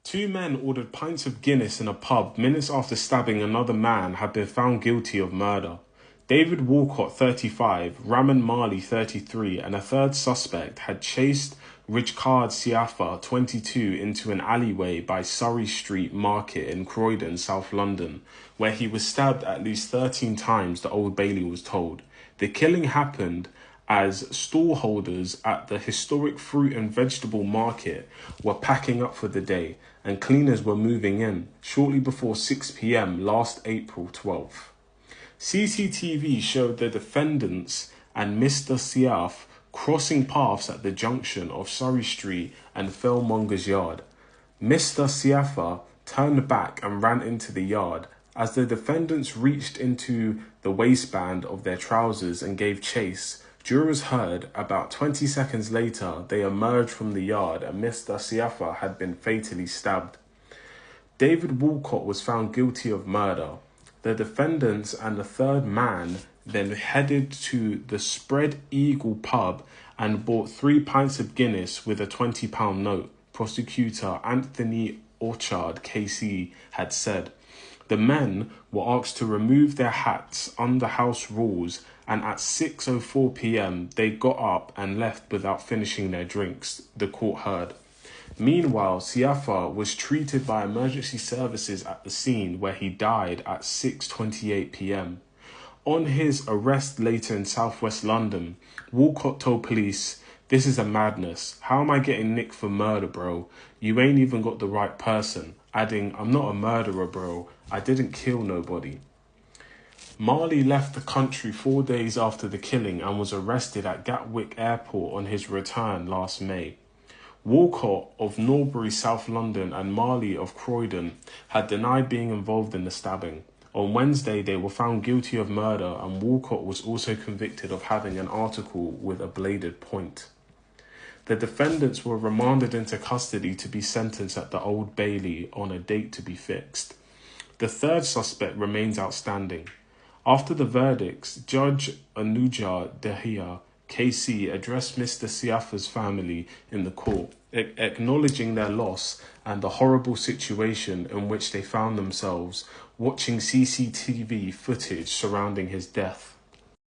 Two men ordered pints of Guinness in a pub minutes after stabbing another man had been found guilty of murder. David Walcott, 35, Raman Marley, 33, and a third suspect had chased Richcard Siafa, 22, into an alleyway by Surrey Street Market in Croydon, South London, where he was stabbed at least 13 times, the Old Bailey was told. The killing happened as stallholders at the historic fruit and vegetable market were packing up for the day and cleaners were moving in shortly before 6 p.m. last April 12th. CCTV showed the defendants and Mr. Siaf crossing paths at the junction of Surrey Street and Fellmonger's Yard. Mr. Siafa turned back and ran into the yard. As the defendants reached into the waistband of their trousers and gave chase, jurors heard about 20 seconds later they emerged from the yard and Mr. Siafa had been fatally stabbed. David Walcott was found guilty of murder. The defendants and the third man then headed to the Spread Eagle pub and bought 3 pints of Guinness with a £20 note, prosecutor Anthony Orchard, KC, had said. The men were asked to remove their hats under house rules, and at 6:04 p.m. they got up and left without finishing their drinks, the court heard. Meanwhile, Siafa was treated by emergency services at the scene where he died at 6:28 p.m. On his arrest later in southwest London, Walcott told police, "This is a madness. How am I getting nicked for murder, bro? You ain't even got the right person," adding, "I'm not a murderer, bro. I didn't kill nobody." Marley left the country 4 days after the killing and was arrested at Gatwick Airport on his return last May. Walcott of Norbury, South London, and Marley of Croydon had denied being involved in the stabbing. On Wednesday, they were found guilty of murder, and Walcott was also convicted of having an article with a bladed point. The defendants were remanded into custody to be sentenced at the Old Bailey on a date to be fixed. The third suspect remains outstanding. After the verdicts, Judge Anuja Dahia, KC, addressed Mr. Siafa's family in the court, acknowledging their loss and the horrible situation in which they found themselves watching CCTV footage surrounding his death.